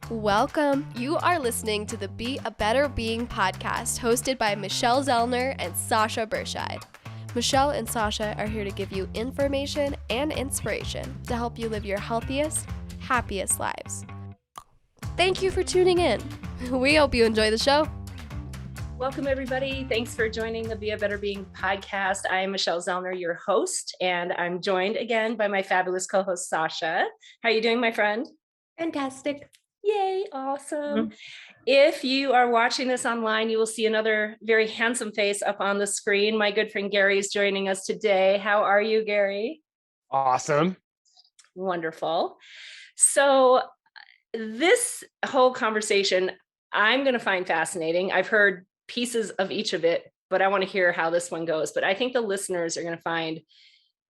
Welcome. You are listening to the Be a Better Being podcast hosted by Michelle Zellner and Sasha Berscheid. Michelle and Sasha are here to give you information and inspiration to help you live your healthiest, happiest lives. Thank you for tuning in. We hope you enjoy the show. Welcome, everybody. Thanks for joining the Be a Better Being podcast. I am Michelle Zellner, your host, and I'm joined again by my fabulous co-host, Sasha. How are you doing, my friend? Fantastic. Yay, awesome. If you are watching this online, you will see another very handsome face up on the screen. My good friend Gary is joining us today. How are you, Gary? Awesome. Wonderful. So this whole conversation, I'm going to find fascinating. I've heard pieces of each of it, but I want to hear how this one goes. But I think the listeners are going to find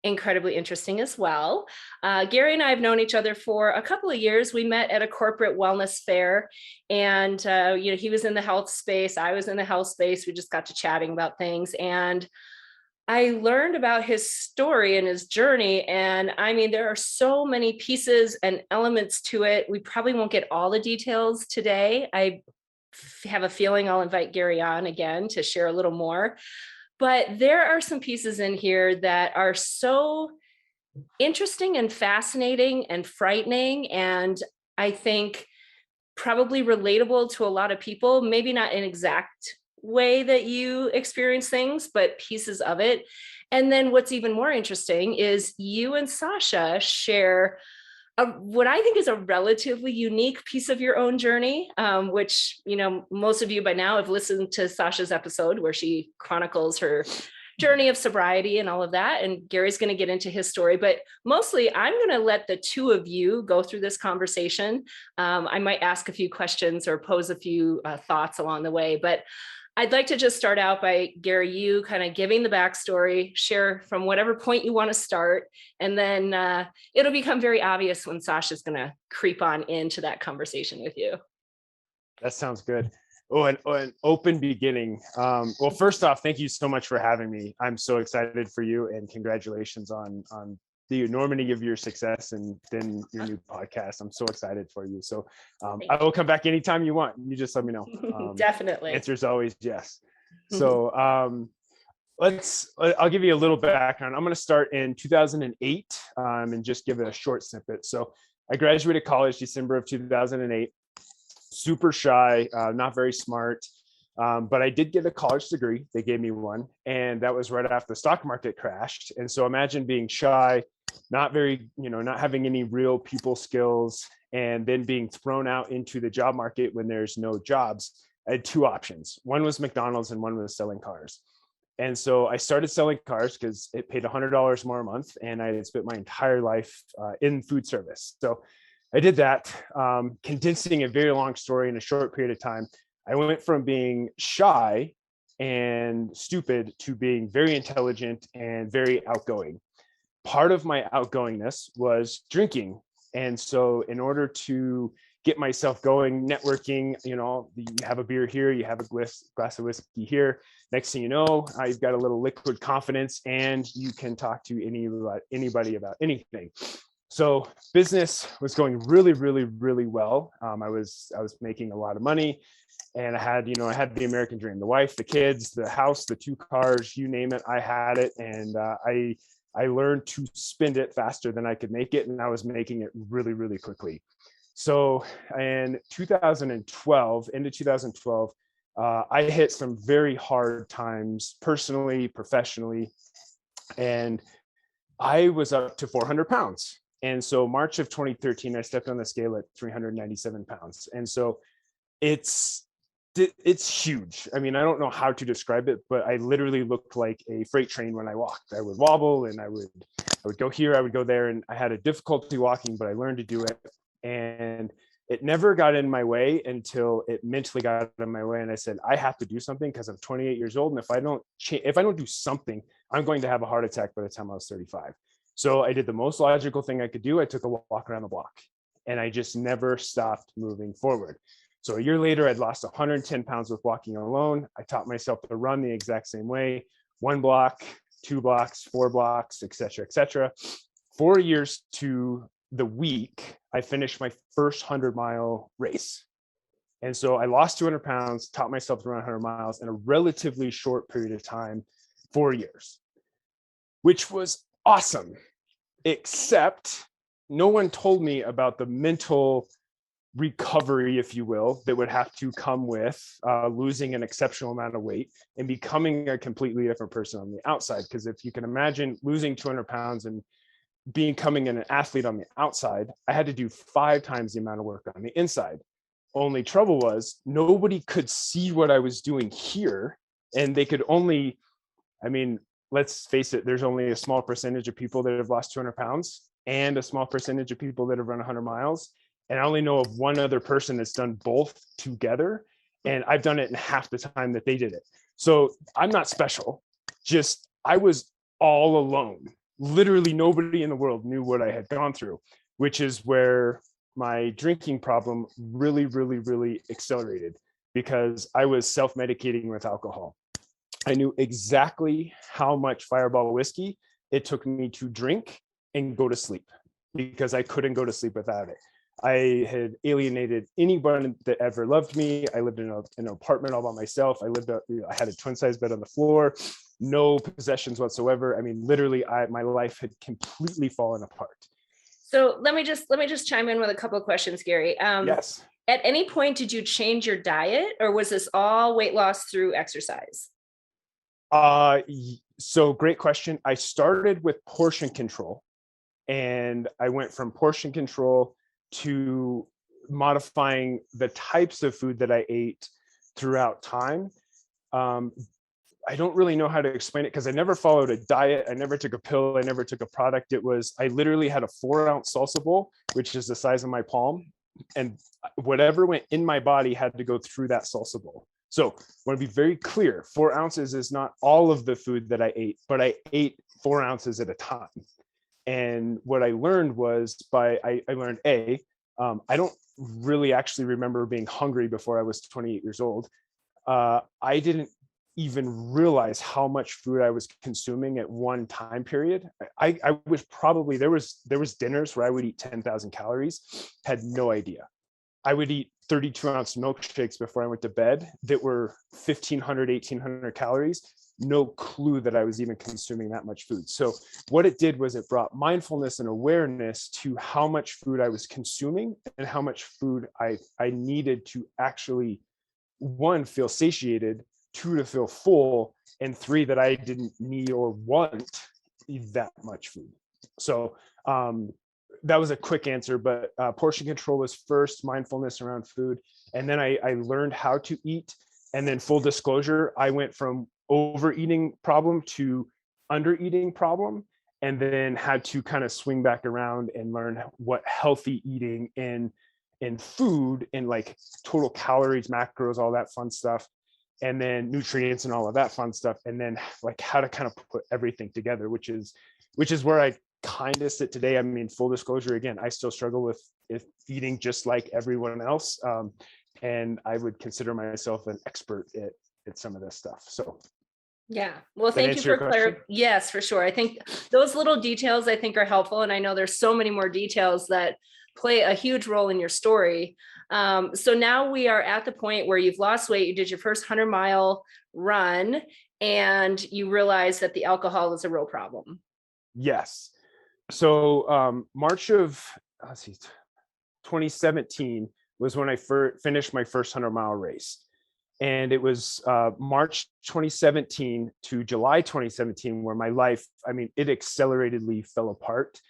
incredibly interesting as well. Gary and I have known each other for a couple of years. We met at a corporate wellness fair, and he was in the health space. I was in the health space. We just got to chatting about things, and I learned about his story and his journey. And I mean, there are so many pieces and elements to it. We probably won't get all the details today. I have a feeling I'll invite Gary on again to share a little more. But there are some pieces in here that are so interesting and fascinating and frightening. And I think probably relatable to a lot of people, maybe not in exact way that you experience things, but pieces of it. And then what's even more interesting is you and Sasha share what I think is a relatively unique piece of your own journey, which, most of you by now have listened to Sasha's episode where she chronicles her journey of sobriety and all of that. And Gary's going to get into his story, but mostly I'm going to let the two of you go through this conversation. I might ask a few questions or pose a few thoughts along the way, but I'd like to just start out by, Gary, you kind of giving the backstory, share from whatever point you want to start, and then it'll become very obvious when Sasha's going to creep on into that conversation with you. That sounds good. Oh, an open beginning. Well, first off, thank you so much for having me. I'm so excited for you, and congratulations on the enormity of your success and then your new podcast. I'm so excited for you. So I will come back anytime you want. You just let me know. Definitely. Answer's always yes. So I'll give you a little background. I'm going to start in 2008 and just give it a short snippet. So I graduated college December of 2008. Super shy, not very smart. But I did get a college degree. They gave me one, and that was right after the stock market crashed. And so imagine being shy, not having any real people skills, and then being thrown out into the job market when there's no jobs. I had two options. One was McDonald's and one was selling cars. And so I started selling cars because it paid $100 more a month, and I had spent my entire life in food service. So I did that, condensing a very long story in a short period of time. I went from being shy and stupid to being very intelligent and very outgoing. Part of my outgoingness was drinking. And so in order to get myself going, networking, you have a beer here, you have a glass of whiskey here. Next thing you know, you've got a little liquid confidence and you can talk to anybody about anything. So business was going really, really, really well. I was making a lot of money. And I had the American dream, the wife, the kids, the house, the 2 cars, you name it, I had it. And I learned to spend it faster than I could make it. And I was making it really, really quickly. So in 2012, I hit some very hard times personally, professionally, and I was up to 400 pounds. And so March of 2013, I stepped on the scale at 397 pounds. And so it's huge. I mean, I don't know how to describe it, but I literally looked like a freight train when I walked. I would wobble and I would go here, I would go there, and I had a difficulty walking, but I learned to do it. And it never got in my way until it mentally got in my way. And I said, I have to do something because I'm 28 years old. And if I don't do something, I'm going to have a heart attack by the time I was 35. So I did the most logical thing I could do. I took a walk around the block and I just never stopped moving forward. So a year later, I'd lost 110 pounds with walking alone. I taught myself to run the exact same way, 1 block, 2 blocks, 4 blocks, et cetera, et cetera. 4 years to the week I finished my first 100-mile race. And so I lost 200 pounds, taught myself to run 100 miles in a relatively short period of time, 4 years, which was awesome, except no one told me about the mental recovery, if you will, that would have to come with losing an exceptional amount of weight and becoming a completely different person on the outside. Because if you can imagine losing 200 pounds and becoming an athlete on the outside, I had to do 5 times the amount of work on the inside. Only trouble was nobody could see what I was doing here. And they could only, I mean, let's face it, there's only a small percentage of people that have lost 200 pounds and a small percentage of people that have run 100 miles. And I only know of one other person that's done both together. And I've done it in half the time that they did it. So I'm not special. Just I was all alone. Literally nobody in the world knew what I had gone through, which is where my drinking problem really accelerated, because I was self-medicating with alcohol. I knew exactly how much Fireball whiskey it took me to drink and go to sleep, because I couldn't go to sleep without it. I had alienated anyone that ever loved me. I lived in an apartment all by myself. I had a twin size bed on the floor, no possessions whatsoever. I mean, literally, my life had completely fallen apart. So let me just chime in with a couple of questions, Gary. Yes. At any point, did you change your diet, or was this all weight loss through exercise? So great question. I started with portion control, and I went from portion control to modifying the types of food that I ate throughout time. I don't really know how to explain it, because I never followed a diet. I never took a pill. I never took a product. I literally had a 4-ounce salsa bowl, which is the size of my palm. And whatever went in my body had to go through that salsa bowl. So I want to be very clear. 4 ounces is not all of the food that I ate, but I ate 4 ounces at a time. And what I learned was I learned I don't really actually remember being hungry before I was 28 years old. I didn't even realize how much food I was consuming at one time period. I was probably, there was dinners where I would eat 10,000 calories, had no idea. I would eat 32-ounce milkshakes before I went to bed that were 1,500, 1,800 calories. No clue that I was even consuming that much food. So what it did was it brought mindfulness and awareness to how much food I was consuming and how much food I needed to actually, 1, feel satiated, 2, to feel full, and 3, that I didn't need or want that much food. So that was a quick answer, but portion control was first, mindfulness around food. And then I learned how to eat. And then full disclosure, I went from overeating problem to undereating problem, and then had to kind of swing back around and learn what healthy eating in food and like total calories, macros, all that fun stuff, and then nutrients and all of that fun stuff. And then like how to kind of put everything together, which is where I kind of sit today. I mean, full disclosure, again, I still struggle with eating just like everyone else. And I would consider myself an expert at some of this stuff. So yeah. Well, thank you for clarifying. Yes, for sure. I think those little details I think are helpful. And I know there's so many more details that play a huge role in your story. So now we are at the point where you've lost weight. You did your first 100-mile run and you realize that the alcohol is a real problem. Yes. So March of 2017 was when I finished my first 100-mile race. And it was March 2017 to July 2017 where my life, I mean, it acceleratedly fell apart.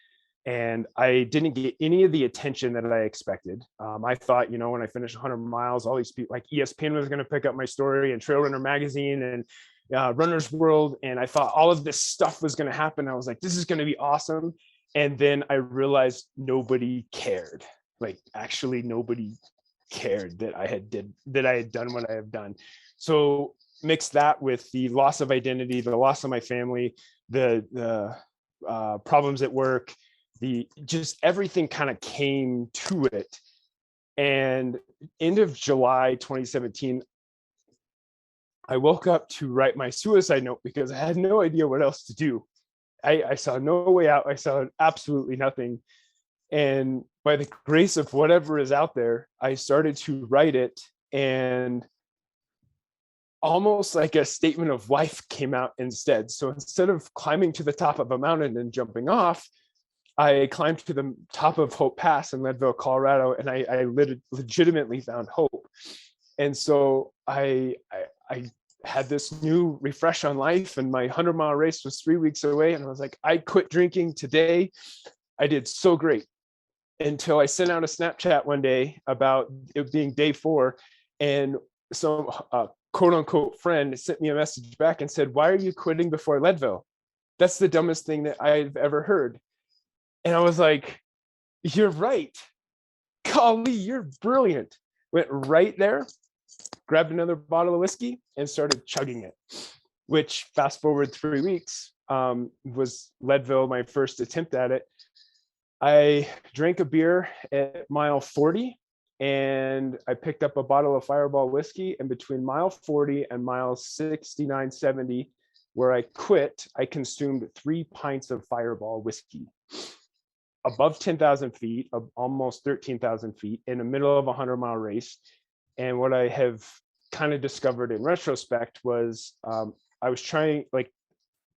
And I didn't get any of the attention that I expected. I thought, when I finished 100 miles, all these people like ESPN was going to pick up my story, and Trail Runner Magazine and Runner's World. And I thought all of this stuff was going to happen. I was like, this is going to be awesome. And then I realized nobody cared. Like actually nobody cared that I had done what I have done. So mix that with the loss of identity, the loss of my family, the problems at work, just everything kind of came to it. And end of July 2017, I woke up to write my suicide note because I had no idea what else to do. I saw no way out. I saw absolutely nothing. And by the grace of whatever is out there, I started to write it, and almost like a statement of life came out instead. So instead of climbing to the top of a mountain and jumping off, I climbed to the top of Hope Pass in Leadville, Colorado, and I legitimately found hope. And so I had this new refresh on life, and my 100-mile race was 3 weeks away. And I was like, I quit drinking today. I did so great, until I sent out a Snapchat one day about it being day 4. And some quote unquote friend sent me a message back and said, "Why are you quitting before Leadville? That's the dumbest thing that I've ever heard." And I was like, "You're right. Golly, you're brilliant." Went right there, grabbed another bottle of whiskey and started chugging it, which fast forward 3 weeks, was Leadville my first attempt at it. I drank a beer at mile 40, and I picked up a bottle of Fireball whiskey. And between mile 40 and mile 69, 70, where I quit, I consumed 3 pints of Fireball whiskey above 10,000 feet, almost 13,000 feet, in the middle of a 100-mile race. And what I have kind of discovered in retrospect was I was trying, like,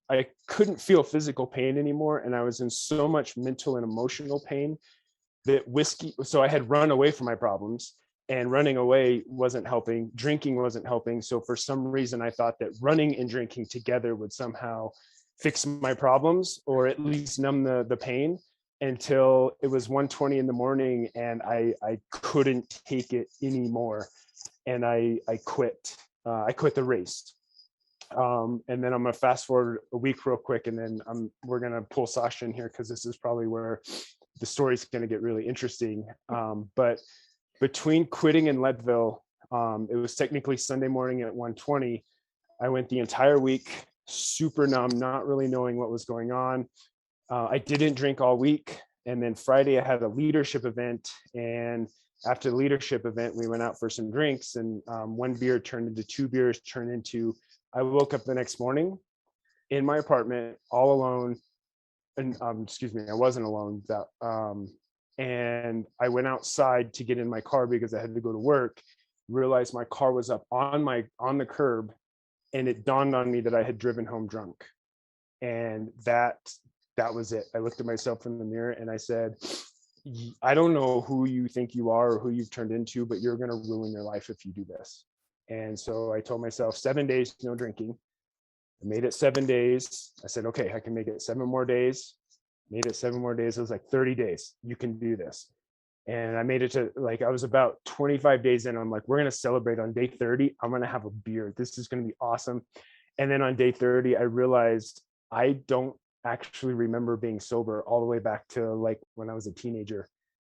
I couldn't feel physical pain anymore. And I was in so much mental and emotional pain that whiskey, so I had run away from my problems, and running away wasn't helping. Drinking wasn't helping. So for some reason, I thought that running and drinking together would somehow fix my problems, or at least numb the pain, until it was 1:20 in the morning and I couldn't take it anymore. And I quit. I quit the race. And then I'm gonna fast forward a week real quick, and then we're gonna pull Sasha in here, because this is probably where the story's gonna get really interesting. But between quitting and Leadville, it was technically Sunday morning at 1:20. I went the entire week super numb, not really knowing what was going on. I didn't drink all week. And then Friday I had a leadership event, and after the leadership event, we went out for some drinks, and 1 beer turned into 2 beers, turned into, I woke up the next morning in my apartment all alone. And excuse me, I wasn't alone. And I went outside to get in my car because I had to go to work, realized my car was up on the curb, and it dawned on me that I had driven home drunk. And that was it. I looked at myself in the mirror and I said, "I don't know who you think you are or who you've turned into, but you're going to ruin your life if you do this." And so I told myself 7 days, no drinking. I made it 7 days. I said, okay, I can make it 7 more days. Made it 7 more days. It was like 30 days. You can do this. And I made it to, like, I was about 25 days in. I'm like, we're going to celebrate on day 30. I'm going to have a beer. This is going to be awesome. And then on day 30, I realized I don't actually remember being sober all the way back to like when I was a teenager.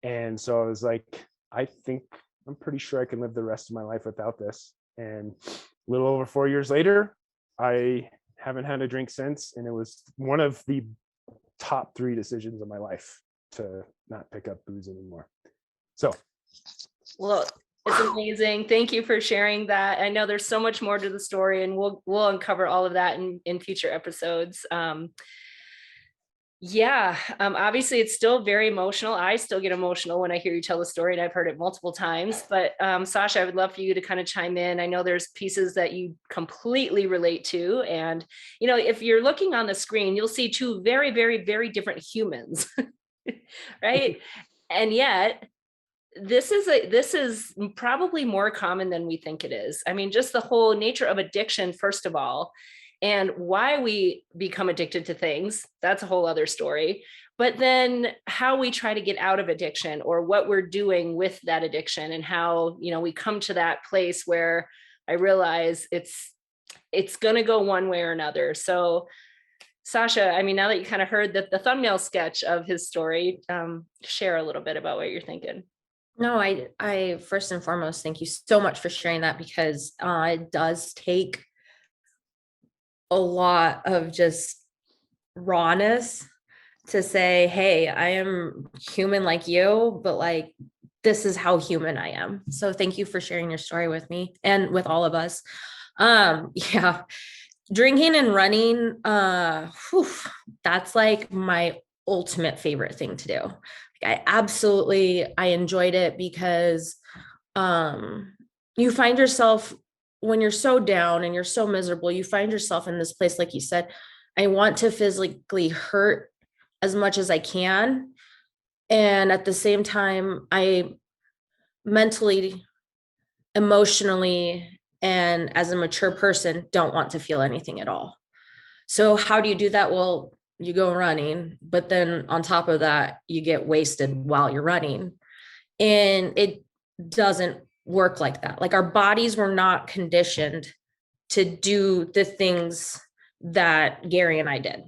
And so I was like, I'm pretty sure I can live the rest of my life without this. And a little over 4 years later, I haven't had a drink since. And it was one of the top 3 decisions of my life to not pick up booze anymore. So. Well, it's amazing. Thank you for sharing that. I know there's so much more to the story, and we'll uncover all of that in future episodes. Obviously it's still very emotional. I still get emotional when I hear you tell the story, and I've heard it multiple times. But Sasha, I would love for you to kind of chime in. I know there's pieces that you completely relate to. And, if you're looking on the screen, you'll see 2 very, very, very different humans, right? And yet, this is probably more common than we think it is. I mean, just the whole nature of addiction, first of all, and why we become addicted to things, that's a whole other story. But then how we try to get out of addiction, or what we're doing with that addiction, and how, we come to that place where I realize it's going to go one way or another. So Sasha, I mean, now that you kind of heard the thumbnail sketch of his story, share a little bit about what you're thinking. No, I first and foremost, thank you so much for sharing that, because it does take a lot of just rawness to say, hey, I am human like you, but like, this is how human I am. So thank you for sharing your story with me and with all of us. Drinking and running, that's like my ultimate favorite thing to do, I enjoyed it because you find yourself when you're so down and you're so miserable, you find yourself in this place, like you said, I want to physically hurt as much as I can. And at the same time, I mentally, emotionally, and as a mature person, don't want to feel anything at all. So, how do you do that? Well, you go running, but then on top of that, you get wasted while you're running. And it doesn't work like that. Like our bodies were not conditioned to do the things that Gary and I did.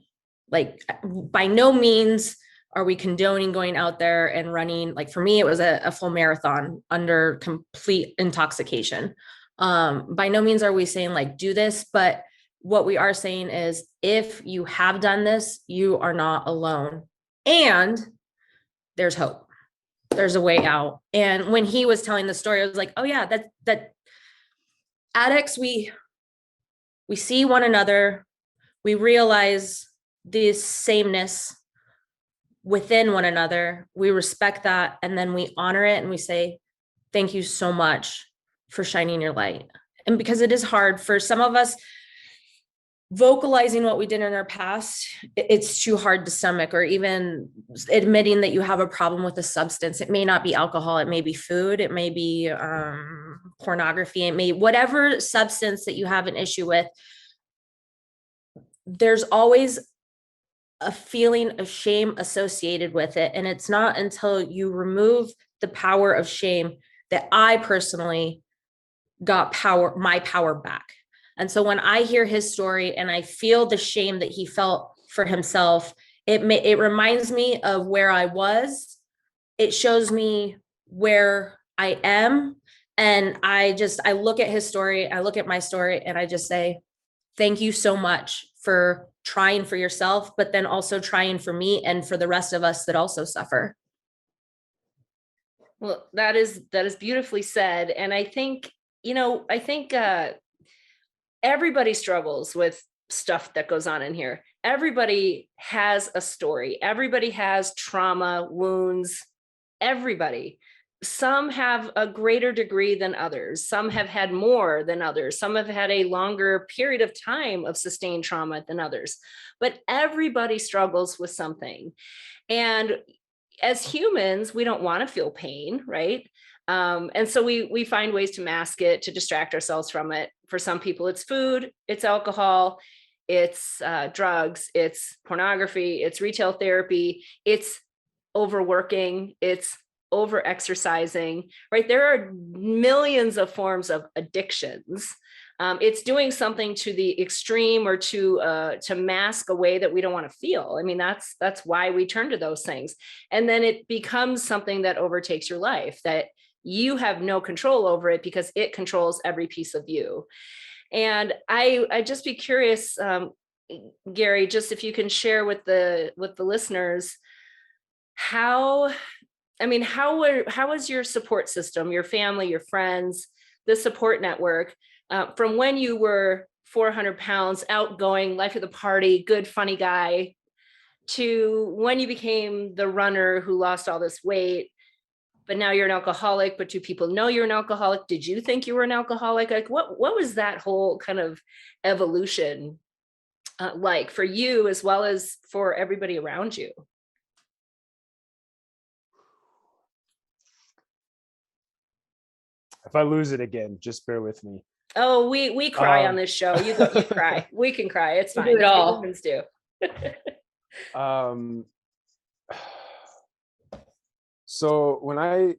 Like by no means are we condoning going out there and running. Like for me, it was a full marathon under complete intoxication. By no means are we saying like do this, but what we are saying is if you have done this, you are not alone. And there's hope. There's a way out. And when he was telling the story, I was like, oh yeah, that addicts, we see one another, we realize this sameness within one another, we respect that, and then we honor it and we say, thank you so much for shining your light. And because it is hard for some of us, vocalizing what we did in our past, it's too hard to stomach, or even admitting that you have a problem with a substance. It may not be alcohol, it may be food, it may be pornography, it may whatever substance that you have an issue with. There's always a feeling of shame associated with it. And it's not until you remove the power of shame that I personally got my power back. And so when I hear his story and I feel the shame that he felt for himself, it reminds me of where I was. It shows me where I am. And I look at his story, I look at my story, and I just say, thank you so much for trying for yourself, but then also trying for me and for the rest of us that also suffer. Well, that is beautifully said. And I think, everybody struggles with stuff that goes on in here. Everybody has a story. Everybody has trauma, wounds, everybody. Some have a greater degree than others. Some have had more than others. Some have had a longer period of time of sustained trauma than others. But everybody struggles with something. And as humans, we don't want to feel pain, right? And so we find ways to mask it, to distract ourselves from it. For some people, it's food, it's alcohol, it's drugs, it's pornography, it's retail therapy, it's overworking, it's over exercising, right? There are millions of forms of addictions. It's doing something to the extreme or to mask a way that we don't want to feel. I mean, that's why we turn to those things. And then it becomes something that overtakes your life, that you have no control over it because it controls every piece of you. And I just be curious, Gary, just if you can share with the listeners, how was your support system, your family, your friends, the support network, from when you were 400 pounds, outgoing, life of the party, good, funny guy, to when you became the runner who lost all this weight, but now you're an alcoholic, but do people know you're an alcoholic? Did you think you were an alcoholic? Like what was that whole kind of evolution like for you as well as for everybody around you? If I lose it again, just bear with me. Oh, we cry on this show. You cry. We can cry. It's fine. Do it all. Humans do. So when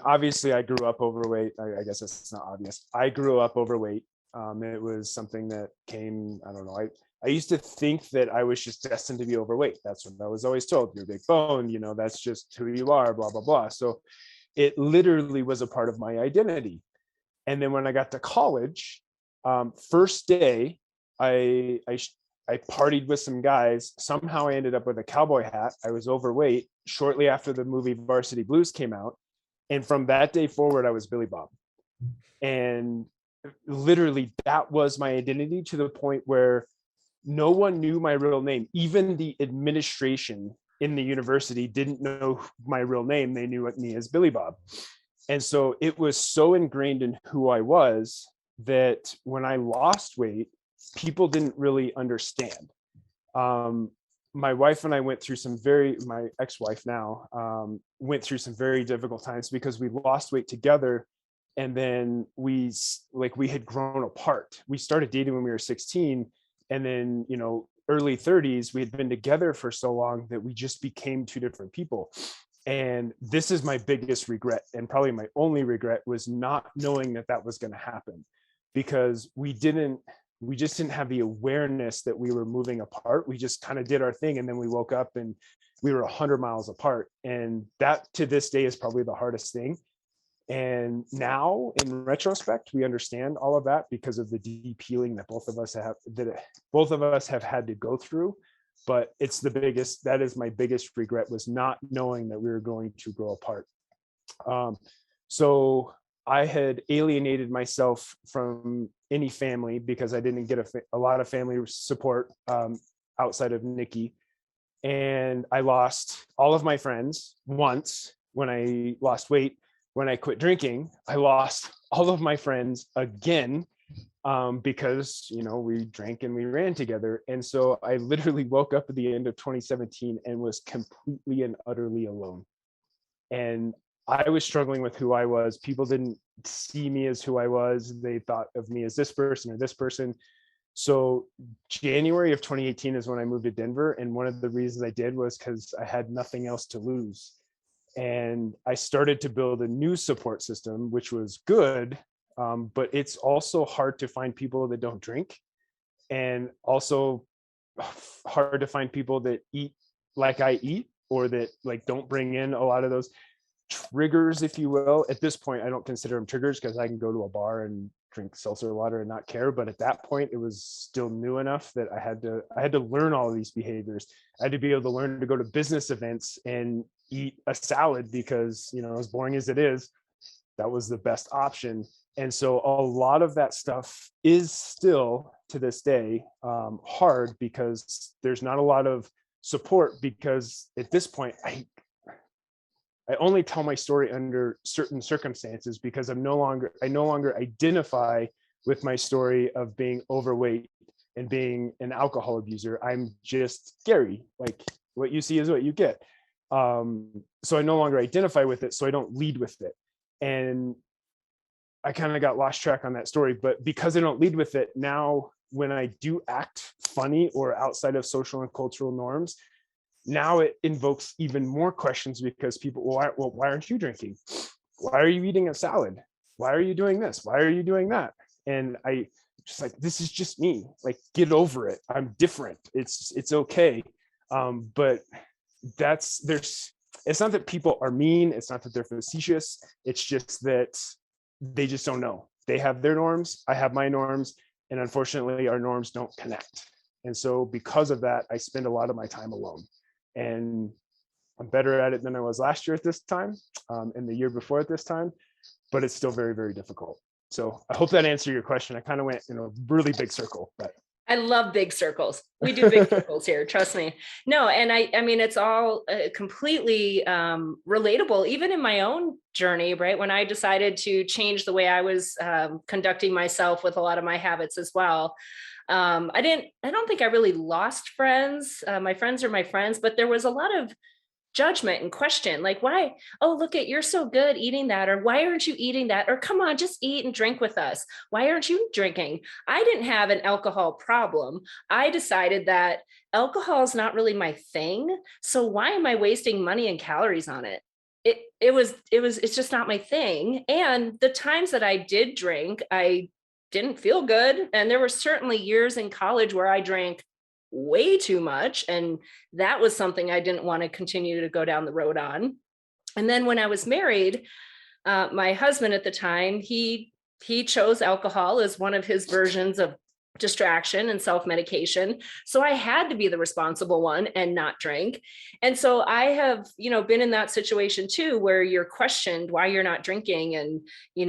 obviously I grew up overweight. I guess it's not obvious. I grew up overweight. It was something that came, I don't know. I used to think that I was just destined to be overweight. That's what I was always told. You're big bone, that's just who you are, blah, blah, blah. So it literally was a part of my identity. And then when I got to college, first day, I partied with some guys. Somehow I ended up with a cowboy hat. I was overweight shortly after the movie Varsity Blues came out. And from that day forward, I was Billy Bob. And literally that was my identity, to the point where no one knew my real name. Even the administration in the university didn't know my real name. They knew me as Billy Bob. And so it was so ingrained in who I was that when I lost weight, people didn't really understand. My wife and I went through my ex-wife now, went through some very difficult times because we lost weight together. And then we had grown apart. We started dating when we were 16. And then, early 30s, we had been together for so long that we just became two different people. And this is my biggest regret, and probably my only regret, was not knowing that was going to happen, because we just didn't have the awareness that we were moving apart. We just kind of did our thing, and then we woke up and we were 100 miles apart. And that, to this day, is probably the hardest thing. And now in retrospect, we understand all of that because of the deep healing that both of us have had to go through. But that is my biggest regret, was not knowing that we were going to grow apart. So I had alienated myself from any family because I didn't get a lot of family support outside of Nikki. And I lost all of my friends once when I lost weight. When I quit drinking, I lost all of my friends again, because, we drank and we ran together. And so I literally woke up at the end of 2017 and was completely and utterly alone. And I was struggling with who I was. People didn't see me as who I was. They thought of me as this person or this person. So January of 2018 is when I moved to Denver. And one of the reasons I did was because I had nothing else to lose. And I started to build a new support system, which was good. But it's also hard to find people that don't drink, and also hard to find people that eat like I eat, or that don't bring in a lot of those triggers, if you will. At this point, I don't consider them triggers, because I can go to a bar and drink seltzer water and not care. But at that point, it was still new enough that I had to learn all of these behaviors. I had to be able to learn to go to business events and eat a salad, because, as boring as it is, that was the best option. And so a lot of that stuff is still, to this day, hard, because there's not a lot of support. Because at this point, I only tell my story under certain circumstances, because I no longer identify with my story of being overweight and being an alcohol abuser. I'm just Gary. What you see is what you get. So I no longer identify with it, so I don't lead with it. And I kind of got lost track on that story. But because I don't lead with it now, when I do act funny or outside of social and cultural norms, now it invokes even more questions, because people, why aren't you drinking? Why are you eating a salad? Why are you doing this? Why are you doing that? And I just this is just me. Get over it. I'm different. It's okay. But it's not that people are mean. It's not that they're facetious. It's just that they just don't know. They have their norms. I have my norms. And unfortunately, our norms don't connect. And so because of that, I spend a lot of my time alone. And I'm better at it than I was last year at this time, and the year before at this time, but it's still very, very difficult. So I hope that answered your question. I kind of went in a really big circle, but I love big circles. We do big circles here. Trust me. No. And I mean, it's all completely relatable, even in my own journey, right? When I decided to change the way I was conducting myself with a lot of my habits as well. I don't think I really lost friends. My friends are my friends, but there was a lot of judgment and question, why, oh, look you're so good eating that, or why aren't you eating that, or come on, just eat and drink with us. Why aren't you drinking? I didn't have an alcohol problem. I decided that alcohol is not really my thing. So why am I wasting money and calories on it? It's just not my thing. And the times that I did drink, I didn't feel good. And there were certainly years in college where I drank way too much. And that was something I didn't want to continue to go down the road on. And then when I was married, my husband at the time, he chose alcohol as one of his versions of distraction and self-medication. So I had to be the responsible one and not drink. And so I have, been in that situation too, where you're questioned why you're not drinking and,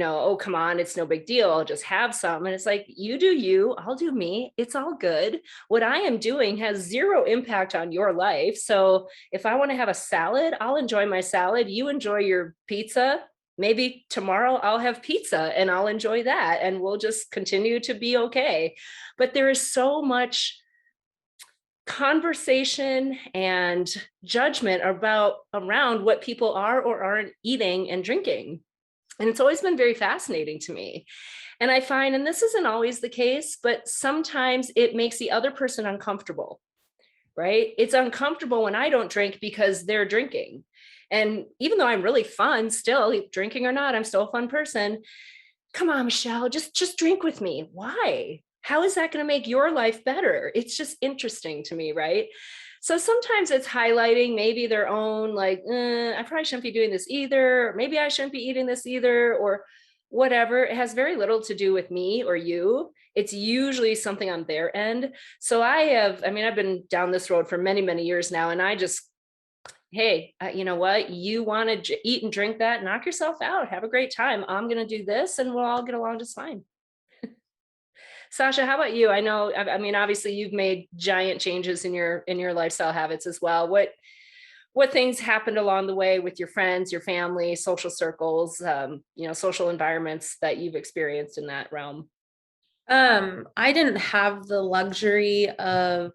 oh, come on, it's no big deal. I'll just have some. And it's like, you do you, I'll do me. It's all good. What I am doing has zero impact on your life. So if I want to have a salad, I'll enjoy my salad. You enjoy your pizza. Maybe tomorrow I'll have pizza and I'll enjoy that and we'll just continue to be okay. But there is so much conversation and judgment around what people are or aren't eating and drinking. And it's always been very fascinating to me. And I find, and this isn't always the case, but sometimes it makes the other person uncomfortable, right? It's uncomfortable when I don't drink because they're drinking. And even though I'm really fun still, drinking or not, I'm still a fun person. Come on, Michelle, just drink with me. Why? How is that going to make your life better? It's just interesting to me, right? So sometimes it's highlighting maybe their own, like, I probably shouldn't be doing this either. Or maybe I shouldn't be eating this either, or whatever. It has very little to do with me or you. It's usually something on their end. So I've been down this road for many, many years now. And I just, hey, you know what? You want to eat and drink that, knock yourself out, have a great time. I'm going to do this and we'll all get along just fine. Sasha, how about you? I know, obviously you've made giant changes in your lifestyle habits as well. What things happened along the way with your friends, your family, social circles, social environments that you've experienced in that realm? I didn't have the luxury of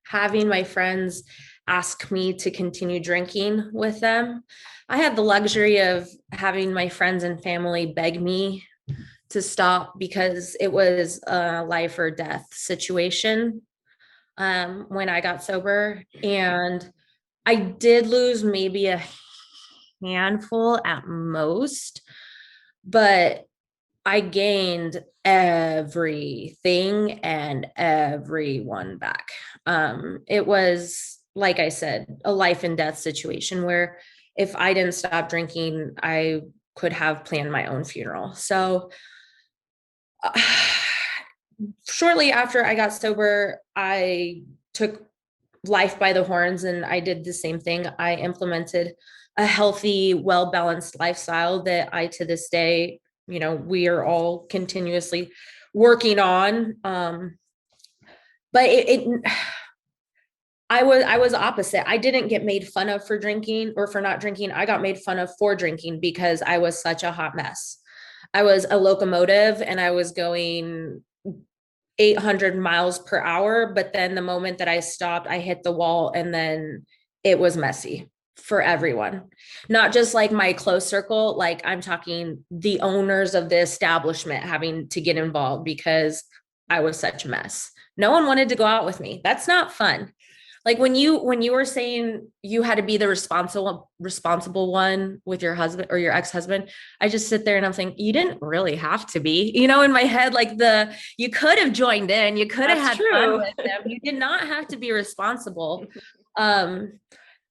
having my friends ask me to continue drinking with them. I had the luxury of having my friends and family beg me to stop because it was a life or death situation when I got sober. And I did lose maybe a handful at most, but I gained everything and everyone back. It was, like I said, a life and death situation where if I didn't stop drinking, I could have planned my own funeral. So shortly after I got sober, I took life by the horns and I did the same thing. I implemented a healthy, well-balanced lifestyle that I, to this day, we are all continuously working on. But I was opposite. I didn't get made fun of for drinking or for not drinking. I got made fun of for drinking because I was such a hot mess. I was a locomotive and I was going 800 miles per hour. But then the moment that I stopped, I hit the wall and then it was messy for everyone, not just like my close circle. Like I'm talking the owners of the establishment having to get involved because I was such a mess. No one wanted to go out with me. That's not fun. Like when you were saying you had to be the responsible one with your husband or your ex-husband, I just sit there and I'm thinking, you didn't really have to be, in my head, like you could have joined in, you could have had fun with them. You did not have to be responsible.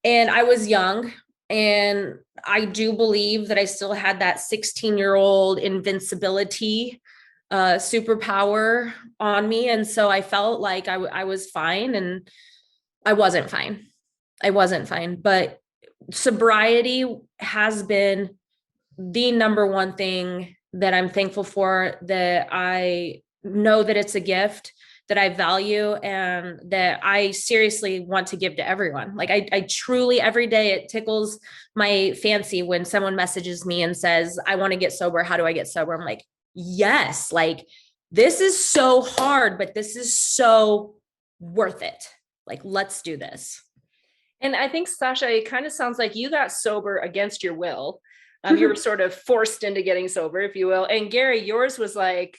And I was young, and I do believe that I still had that 16-year-old invincibility superpower on me. And so I felt like I was fine, and I wasn't fine. But sobriety has been the number one thing that I'm thankful for, that I know that it's a gift that I value and that I seriously want to give to everyone. Like I truly, every day it tickles my fancy when someone messages me and says, I want to get sober. How do I get sober? I'm like, yes, like this is so hard, but this is so worth it. Like, let's do this. And I think, Sasha, it kind of sounds like you got sober against your will. You were sort of forced into getting sober, if you will. And Gary, yours was like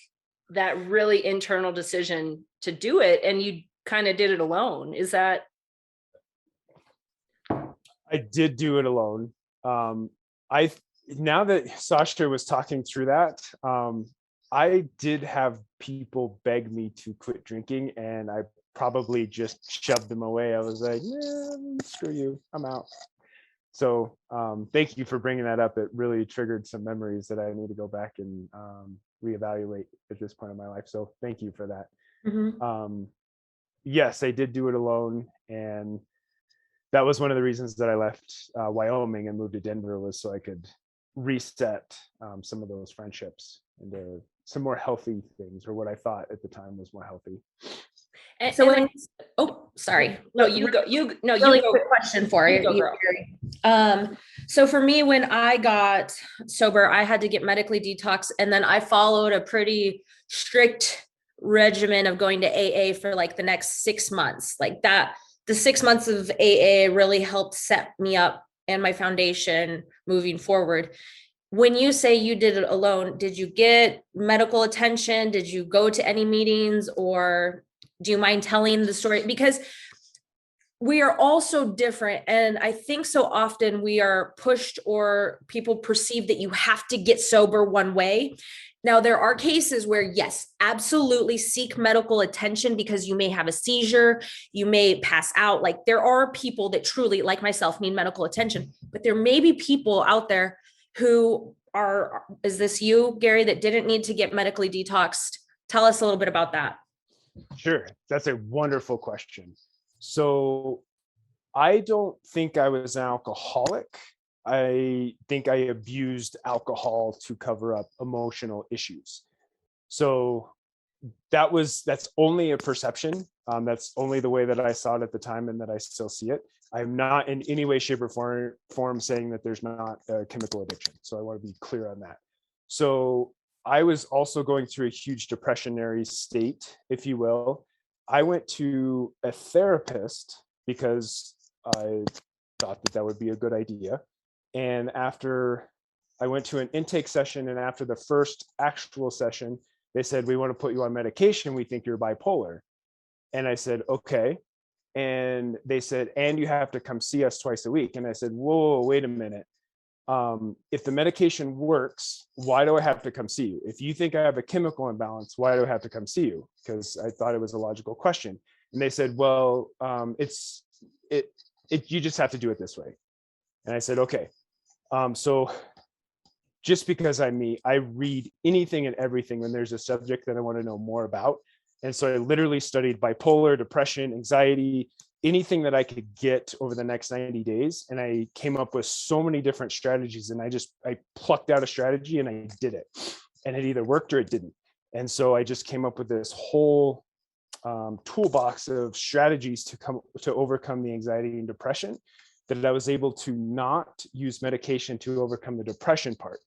that really internal decision to do it. And you kind of did it alone. Is that? I did do it alone. Now that Sasha was talking through that, I did have people beg me to quit drinking, and I probably just shoved them away. I was like, screw you, I'm out. So thank you for bringing that up. It really triggered some memories that I need to go back and reevaluate at this point in my life. So thank you for that. Yes, I did do it alone. And that was one of the reasons that I left Wyoming and moved to Denver, was so I could reset some of those friendships into some more healthy things, or what I thought at the time was more healthy. And, So and sorry. no, you go. Really quick question for you. Girl. So for me, when I got sober, I had to get medically detoxed, and then I followed a pretty strict regimen of going to AA for like the next 6 months. Like that, the 6 months of AA really helped set me up and my foundation moving forward. When you say you did it alone, did you get medical attention? Did you go to any meetings, or do you mind telling the story? Because we are all so different. And I think so often we are pushed, or people perceive that you have to get sober one way. Now, there are cases where, yes, absolutely seek medical attention, because you may have a seizure, you may pass out. Like, there are people that truly, like myself, need medical attention, but there may be people out there who are, is this you, Gary, that didn't need to get medically detoxed? Tell us a little bit about that. Sure. That's a wonderful question. So I don't think I was an alcoholic. I think I abused alcohol to cover up emotional issues. So that's only a perception. That's only the way that I saw it at the time, and that I still see it. I'm not in any way, shape, or form saying that there's not a chemical addiction. So I want to be clear on that. So I was also going through a huge depressionary state, if you will. I went to a therapist because I thought that would be a good idea. And after I went to an intake session, and after the first actual session, they said, "We want to put you on medication. We think you're bipolar." And I said, "Okay." And they said, "And you have to come see us twice a week." And I said, "Whoa, wait a minute. If the medication works, why do I have to come see you? If you think I have a chemical imbalance, why do I have to come see you?" Because I thought it was a logical question. And they said, "Well, you just have to do it this way." And I said, "Okay." So just because I'm me, I read anything and everything when there's a subject that I want to know more about. And so I literally studied bipolar, depression, anxiety, anything that I could get over the next 90 days. And I came up with so many different strategies, and I plucked out a strategy and I did it, and it either worked or it didn't. And so I just came up with this whole toolbox of strategies to overcome the anxiety and depression, that I was able to not use medication to overcome the depression part.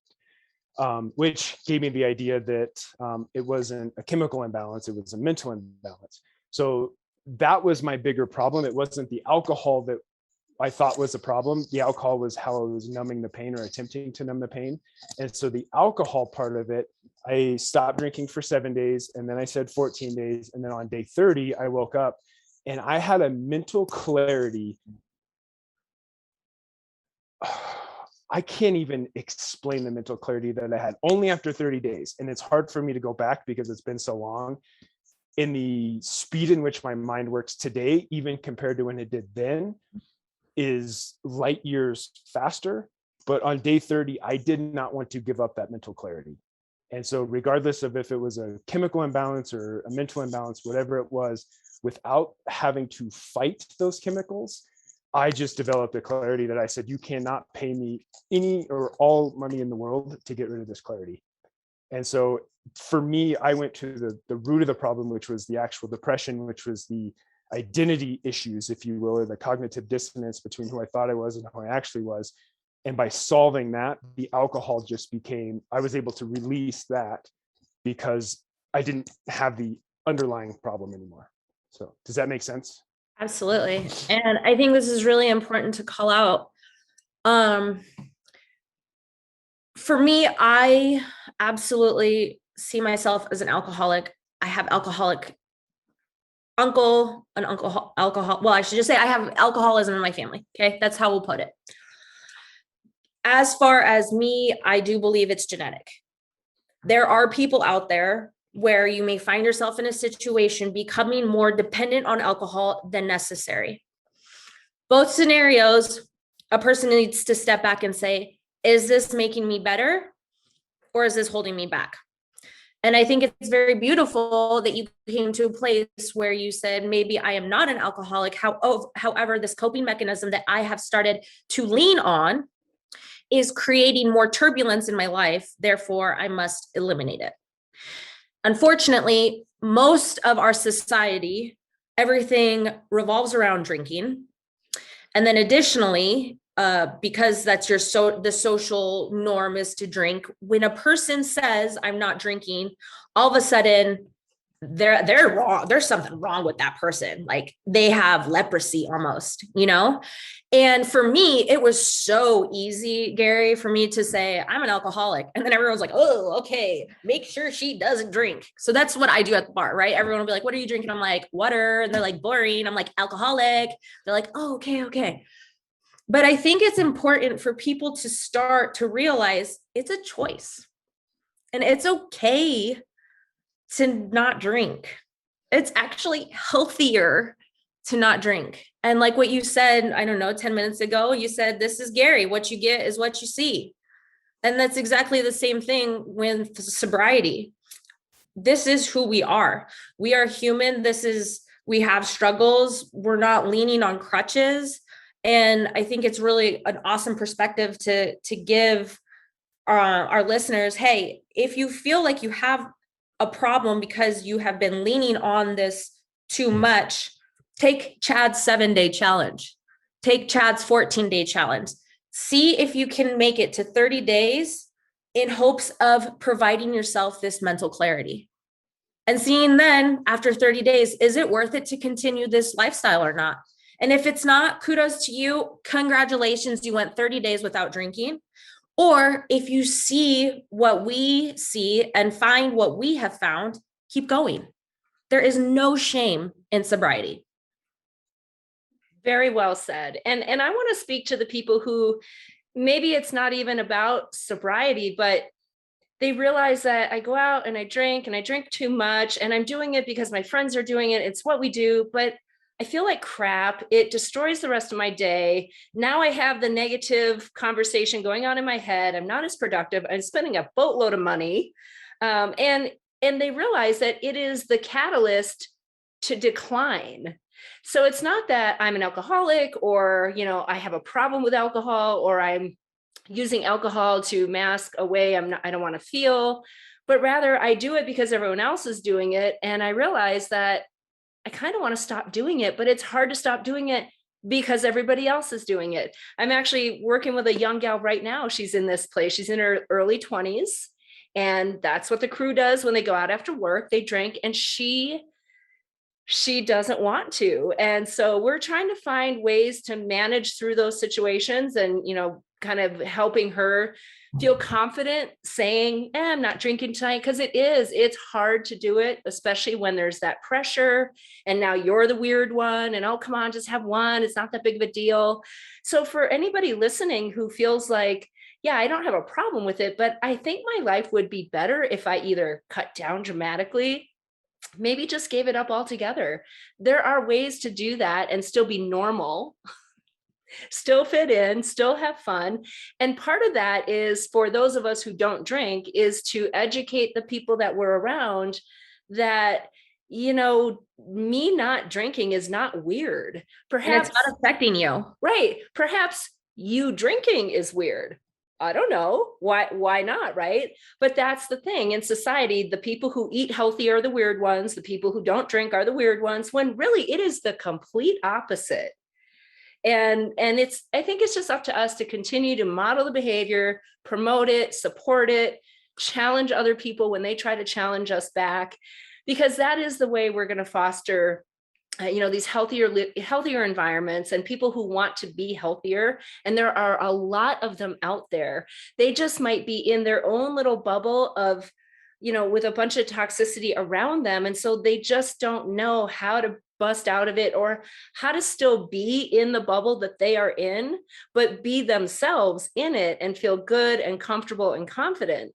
Which gave me the idea that it wasn't a chemical imbalance, it was a mental imbalance. So that was my bigger problem. It wasn't the alcohol that I thought was a problem. The alcohol was how I was numbing the pain, or attempting to numb the pain. And so the alcohol part of it, I stopped drinking for 7 days, and then I said 14 days. And then on day 30, I woke up and I had a mental clarity. I can't even explain the mental clarity that I had only after 30 days. And it's hard for me to go back because it's been so long. In the speed in which my mind works today, even compared to when it did then, is light years faster. But on day 30, I did not want to give up that mental clarity. And so regardless of if it was a chemical imbalance or a mental imbalance, whatever it was, without having to fight those chemicals, I just developed a clarity that I said, you cannot pay me any or all money in the world to get rid of this clarity. And so for me, I went to the root of the problem, which was the actual depression, which was the identity issues, if you will, or the cognitive dissonance between who I thought I was and who I actually was. And by solving that, the alcohol just became, I was able to release that because I didn't have the underlying problem anymore. So does that make sense? Absolutely. And I think this is really important to call out. For me, I absolutely see myself as an alcoholic. I have alcoholic uncle, an uncle alcohol. Well, I should just say I have alcoholism in my family. Okay. That's how we'll put it. As far as me, I do believe it's genetic. There are people out there where you may find yourself in a situation becoming more dependent on alcohol than necessary. Both scenarios a person needs to step back and say, is this making me better or is this holding me back? And I think it's very beautiful that you came to a place where you said, maybe I am not an alcoholic. However, this coping mechanism that I have started to lean on is creating more turbulence in my life. Therefore, I must eliminate it. Unfortunately, most of our society, everything revolves around drinking. And then additionally, because that's the social norm is to drink. When a person says I'm not drinking, all of a sudden they're wrong. There's something wrong with that person. Like they have leprosy almost, you know? And for me, it was so easy, Gary, for me to say I'm an alcoholic. And then everyone's like, oh, okay, make sure she doesn't drink. So that's what I do at the bar, right? Everyone will be like, what are you drinking? I'm like, water. And they're like, boring. I'm like, alcoholic. They're like, oh, okay. But I think it's important for people to start to realize it's a choice and it's okay to not drink. It's actually healthier to not drink. And like what you said, I don't know, 10 minutes ago, you said, this is Gary, what you get is what you see. And that's exactly the same thing with sobriety. This is who we are. We are human. We have struggles. We're not leaning on crutches. And I think it's really an awesome perspective to give our listeners, hey, if you feel like you have a problem because you have been leaning on this too much, take Chad's 7-day challenge. Take Chad's 14-day challenge. See if you can make it to 30 days in hopes of providing yourself this mental clarity. And seeing then after 30 days, is it worth it to continue this lifestyle or not? And if it's not, kudos to you. Congratulations, you went 30 days without drinking. Or if you see what we see and find what we have found, keep going. There is no shame in sobriety. Very well said. And I want to speak to the people who maybe it's not even about sobriety, but they realize that I go out and I drink too much and I'm doing it because my friends are doing it. It's what we do, but I feel like crap. It destroys the rest of my day. Now I have the negative conversation going on in my head. I'm not as productive. I'm spending a boatload of money. And they realize that it is the catalyst to decline. So it's not that I'm an alcoholic or, I have a problem with alcohol or I'm using alcohol to mask a way I don't want to feel, but rather I do it because everyone else is doing it. And I realize that I kind of want to stop doing it, but it's hard to stop doing it because everybody else is doing it. I'm actually working with a young gal right now. She's in this place. She's in her early 20s. And that's what the crew does when they go out after work. They drink and she doesn't want to. And so we're trying to find ways to manage through those situations and, kind of helping her feel confident saying, I'm not drinking tonight. Cause it's hard to do it, especially when there's that pressure and now you're the weird one and, oh, come on, just have one. It's not that big of a deal. So for anybody listening who feels like, yeah, I don't have a problem with it, but I think my life would be better if I either cut down dramatically, maybe just gave it up altogether. There are ways to do that and still be normal, still fit in, still have fun. And part of that is for those of us who don't drink is to educate the people that we're around that, me not drinking is not weird. Perhaps and it's not affecting you. Right. Perhaps you drinking is weird. I don't know why not, right? But that's the thing in society, the people who eat healthy are the weird ones, the people who don't drink are the weird ones, when really it is the complete opposite. And I think it's just up to us to continue to model the behavior, promote it, support it, challenge other people when they try to challenge us back, because that is the way we're going to foster these healthier environments and people who want to be healthier. And there are a lot of them out there. They just might be in their own little bubble of, with a bunch of toxicity around them. And so they just don't know how to bust out of it or how to still be in the bubble that they are in, but be themselves in it and feel good and comfortable and confident.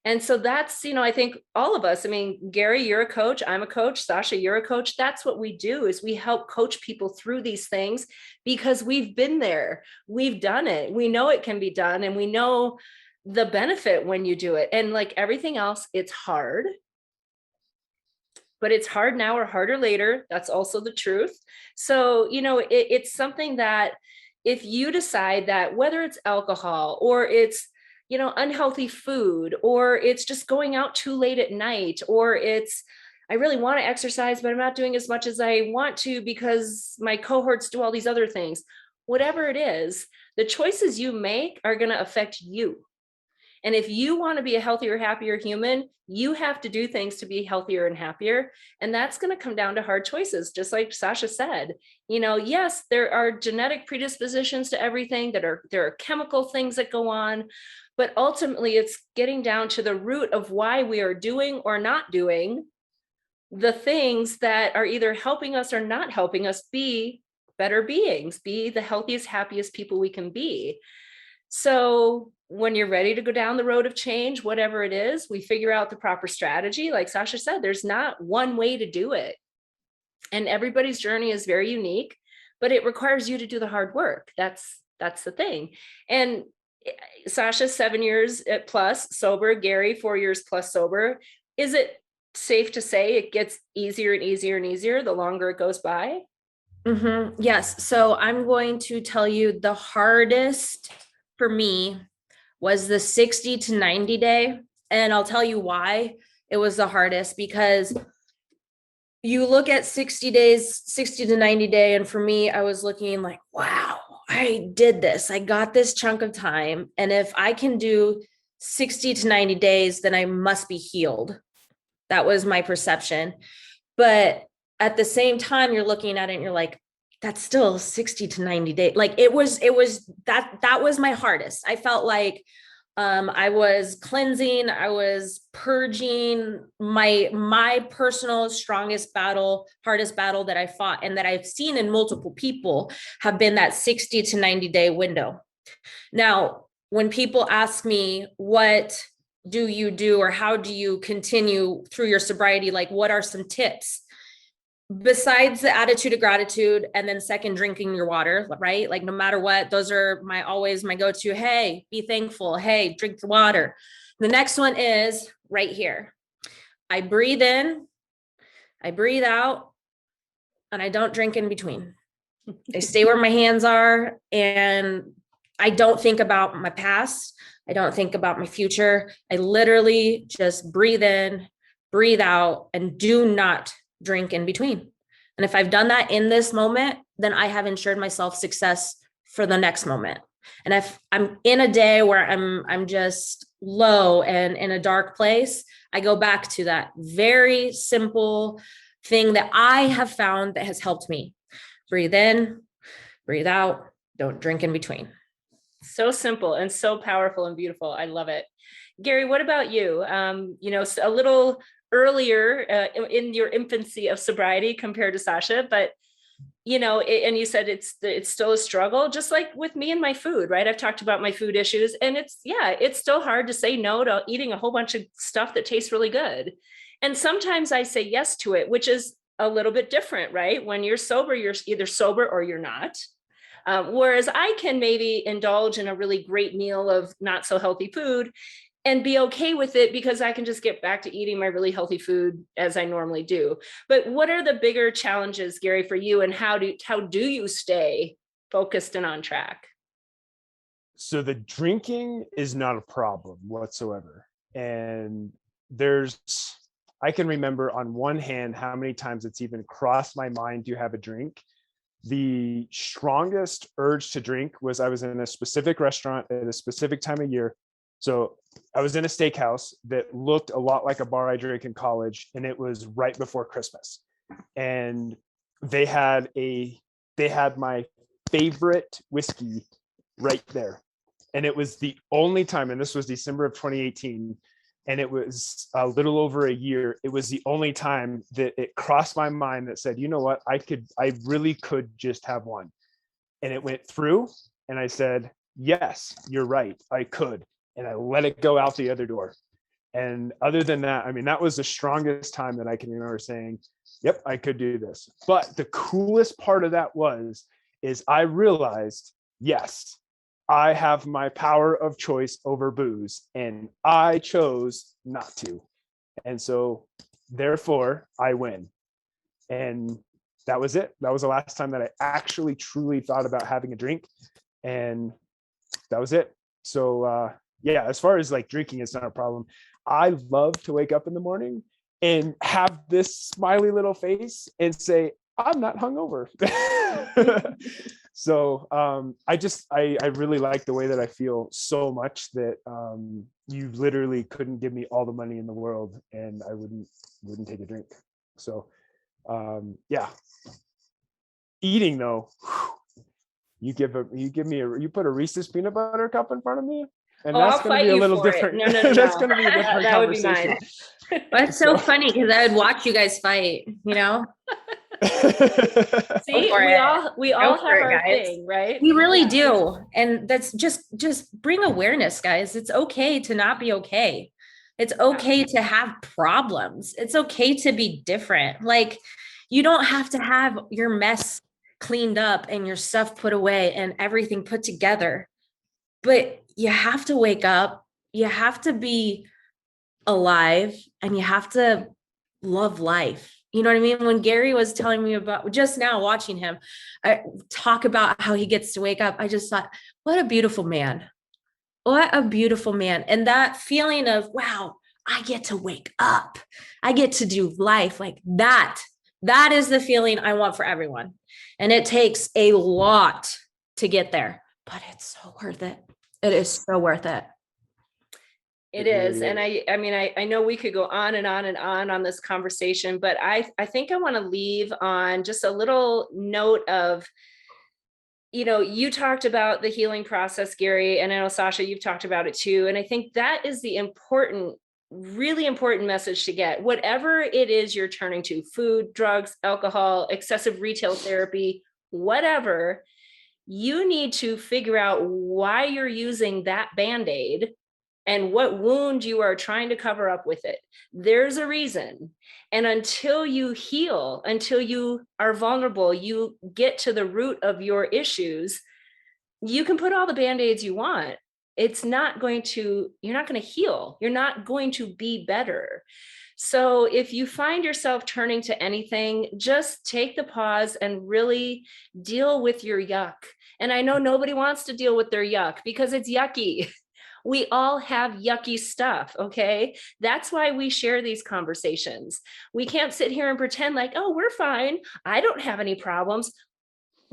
And so that's, I think all of us, I mean, Gary, you're a coach, I'm a coach, Sasha, you're a coach. That's what we do, is we help coach people through these things because we've been there, we've done it, we know it can be done, and we know the benefit when you do it. And like everything else, it's hard, but it's hard now or harder later. That's also the truth. So, it's something that if you decide that whether it's alcohol or it's, unhealthy food, or it's just going out too late at night, or it's, I really want to exercise, but I'm not doing as much as I want to because my cohorts do all these other things. Whatever it is, the choices you make are going to affect you. And if you want to be a healthier, happier human, you have to do things to be healthier and happier. And that's going to come down to hard choices, just like Sasha said. Yes, there are genetic predispositions to everything, there are chemical things that go on, but ultimately it's getting down to the root of why we are doing or not doing the things that are either helping us or not helping us be better beings, be the healthiest, happiest people we can be. So when you're ready to go down the road of change, whatever it is, we figure out the proper strategy. Like Sasha said, there's not one way to do it. And everybody's journey is very unique, but it requires you to do the hard work. That's the thing. And Sasha, 7 years plus sober, Gary, 4 years plus sober. Is it safe to say it gets easier and easier and easier the longer it goes by? Mm-hmm. Yes. So I'm going to tell you the hardest for me was the 60 to 90 day. And I'll tell you why it was the hardest, because you look at 60 days, 60 to 90 day. And for me, I was looking like, wow, I did this. I got this chunk of time. And if I can do 60 to 90 days, then I must be healed. That was my perception. But at the same time, you're looking at it and you're like, that's still 60 to 90 days. Like it was that was my hardest. I felt like I was cleansing, I was purging. My personal strongest battle, hardest battle that I fought and that I've seen in multiple people have been that 60 to 90 day window. Now, when people ask me, what do you do or how do you continue through your sobriety? Like, what are some tips? Besides the attitude of gratitude, and then second, drinking your water, right? Like no matter what, those are always my go-to. Hey, be thankful. Hey, drink the water. The next one is right here. I breathe in, I breathe out, and I don't drink in between. I stay where my hands are, and I don't think about my past. I don't think about my future. I literally just breathe in, breathe out, and do not drink in between. And if I've done that in this moment, then I have ensured myself success for the next moment. And if I'm in a day where I'm just low and in a dark place, I go back to that very simple thing that I have found that has helped me. Breathe in, breathe out, don't drink in between. So simple and so powerful and beautiful. I love it. Gary, what about you? A little earlier in your infancy of sobriety compared to Sasha, but and you said it's still a struggle, just like with me and my food, right? I've talked about my food issues, and it's still hard to say no to eating a whole bunch of stuff that tastes really good. And sometimes I say yes to it, which is a little bit different, right? When you're sober, you're either sober or you're not. Whereas I can maybe indulge in a really great meal of not so healthy food and be okay with it because I can just get back to eating my really healthy food as I normally do. But what are the bigger challenges, Gary, for you, and how do you stay focused and on track? So the drinking is not a problem whatsoever. And I can remember on one hand how many times it's even crossed my mind to have a drink. The strongest urge to drink was I was in a specific restaurant at a specific time of year. So I was in a steakhouse that looked a lot like a bar I drank in college, and it was right before Christmas. And they had my favorite whiskey right there. And it was the only time, and this was December of 2018, and it was a little over a year. It was the only time that it crossed my mind that said, you know what, I really could just have one. And it went through, and I said, yes, you're right, I could. And I let it go out the other door. And other than that, I mean, that was the strongest time that I can remember saying, yep, I could do this. But the coolest part of that is I realized, yes, I have my power of choice over booze, and I chose not to. And so therefore I win. And that was it. That was the last time that I actually truly thought about having a drink. And that was it. So yeah, as far as like drinking, it's not a problem. I love to wake up in the morning and have this smiley little face and say, I'm not hungover. So I really like the way that I feel so much that you literally couldn't give me all the money in the world and I wouldn't take a drink. So yeah. Eating though, you put a Reese's peanut butter cup in front of me, and that's going to be a little different. No. That's going to be a different That would be conversation. mine. That's so funny because I would watch you guys fight, you know? See, we all have our guys. thing, right? We really do. And that's just bring awareness, guys. It's okay to not be okay. It's okay to have problems. It's okay to be different. Like, you don't have to have your mess cleaned up and your stuff put away and everything put together. But you have to wake up. You have to be alive and you have to love life. You know what I mean? When Gary was telling me about just now watching him talk about how he gets to wake up, I just thought, what a beautiful man. What a beautiful man. And that feeling of, wow, I get to wake up. I get to do life like that. That is the feeling I want for everyone. And it takes a lot to get there, but it's so worth it. It is so worth it. It is. And I mean, I know we could go on and on and on this conversation, but I think I want to leave on just a little note of, you know, you talked about the healing process, Gary, and I know Sasha, you've talked about it too. And I think that is the really important message to get. Whatever it is you're turning to, food, drugs, alcohol, excessive retail therapy, whatever, you need to figure out why you're using that Band-Aid and what wound you are trying to cover up with it. There's a reason. And until you heal, until you are vulnerable, you get to the root of your issues, you can put all the Band-Aids you want. You're not going to heal. You're not going to be better. So if you find yourself turning to anything, just take the pause and really deal with your yuck. And I know nobody wants to deal with their yuck because it's yucky. We all have yucky stuff, okay? That's why we share these conversations. We can't sit here and pretend like, oh, we're fine. I don't have any problems.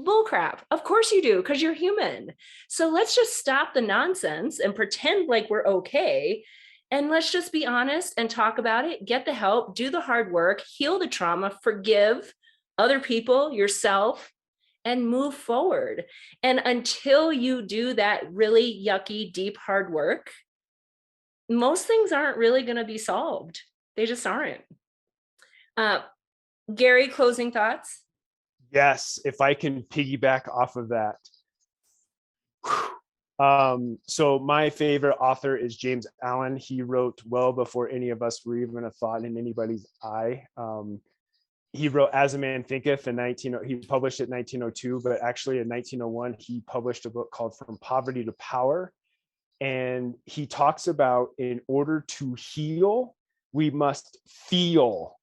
Bullcrap. Of course you do, because you're human. So let's just stop the nonsense and pretend like we're okay. And let's just be honest and talk about it, get the help, do the hard work, heal the trauma, forgive other people, yourself, and move forward. And until you do that really yucky, deep, hard work, most things aren't really going to be solved. They just aren't. Gary, closing thoughts? Yes, if I can piggyback off of that. So my favorite author is James Allen. He wrote well before any of us were even a thought in anybody's eye. He wrote As a Man Thinketh he published it in 1902, but actually in 1901, he published a book called From Poverty to Power. And he talks about, in order to heal, we must feel.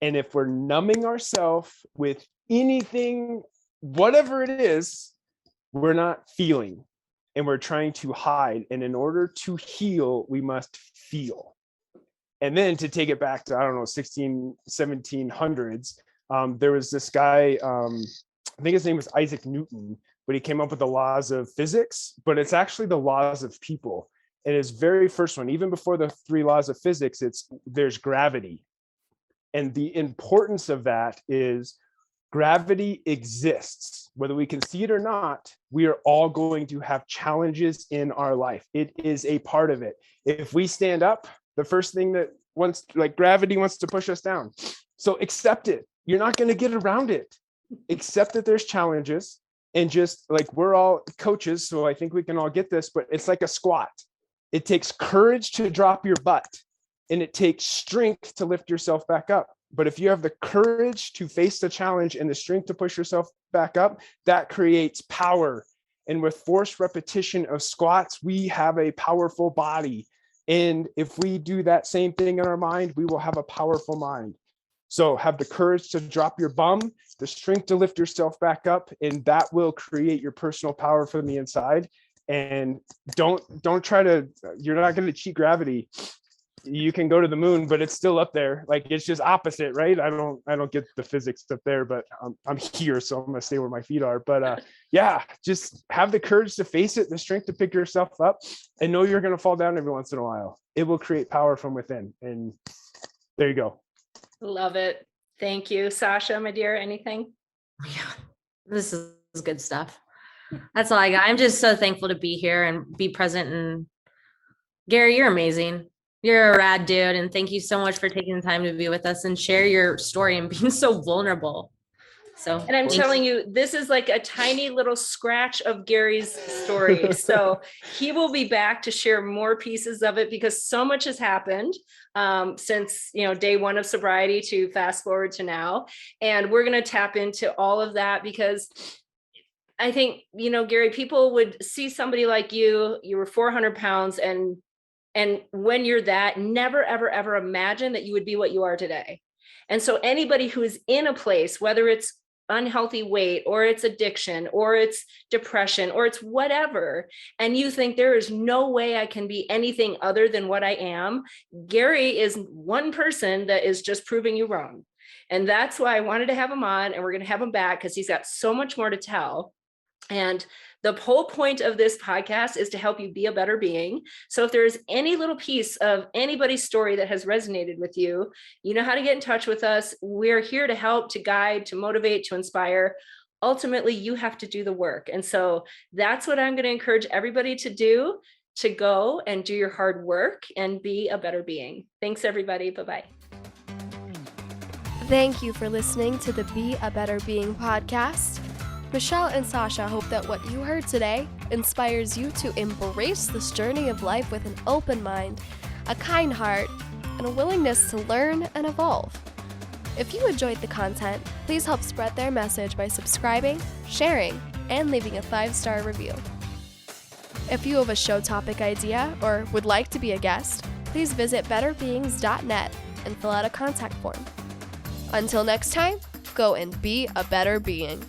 And if we're numbing ourselves with anything, whatever it is, we're not feeling and we're trying to hide. And in order to heal, we must feel. And then to take it back to, 1700s, there was this guy, I think his name was Isaac Newton, but he came up with the laws of physics, but it's actually the laws of people. And his very first one, even before the 3 laws of physics, there's gravity. And the importance of that is gravity exists. Whether we can see it or not, we are all going to have challenges in our life. It is a part of it. If we stand up, the first thing that gravity wants to push us down. So accept it. You're not going to get around it. Accept that there's challenges, and just like, we're all coaches, so I think we can all get this, but it's like a squat. It takes courage to drop your butt. and it takes strength to lift yourself back up. But if you have the courage to face the challenge and the strength to push yourself back up, that creates power. And with forced repetition of squats, we have a powerful body. And if we do that same thing in our mind, we will have a powerful mind. So have the courage to drop your bum, the strength to lift yourself back up, and that will create your personal power from the inside. And don't try to, you're not going to cheat gravity. You can go to the moon, but it's still up there. Like, it's just opposite, right? I don't get the physics up there, but I'm here, so I'm gonna stay where my feet are. But yeah, just have the courage to face it, the strength to pick yourself up, and know you're gonna fall down every once in a while. It will create power from within. And there you go. Love it. Thank you, Sasha, my dear. Anything? Yeah, this is good stuff. That's all I got. I'm just so thankful to be here and be present. And Gary, you're amazing. You're a rad dude. And thank you so much for taking the time to be with us and share your story and being so vulnerable. So, and I'm telling you, this is like a tiny little scratch of Gary's story. So he will be back to share more pieces of it, because so much has happened since, day one of sobriety to fast forward to now. And we're going to tap into all of that, because I think, Gary, people would see somebody like you were 400 pounds, and when you're that, never, ever, ever imagine that you would be what you are today. And so anybody who is in a place, whether it's unhealthy weight, or it's addiction, or it's depression, or it's whatever, and you think there is no way I can be anything other than what I am, Gary is one person that is just proving you wrong. And that's why I wanted to have him on, and we're going to have him back because he's got so much more to tell. And the whole point of this podcast is to help you be a better being. So if there's any little piece of anybody's story that has resonated with you, you know how to get in touch with us. We're here to help, to guide, to motivate, to inspire. Ultimately, you have to do the work. And so that's what I'm going to encourage everybody to do, to go and do your hard work and be a better being. Thanks, everybody. Bye-bye. Thank you for listening to the Be a Better Being podcast. Michelle and Sasha hope that what you heard today inspires you to embrace this journey of life with an open mind, a kind heart, and a willingness to learn and evolve. If you enjoyed the content, please help spread their message by subscribing, sharing, and leaving a 5-star review. If you have a show topic idea or would like to be a guest, please visit betterbeings.net and fill out a contact form. Until next time, go and be a better being.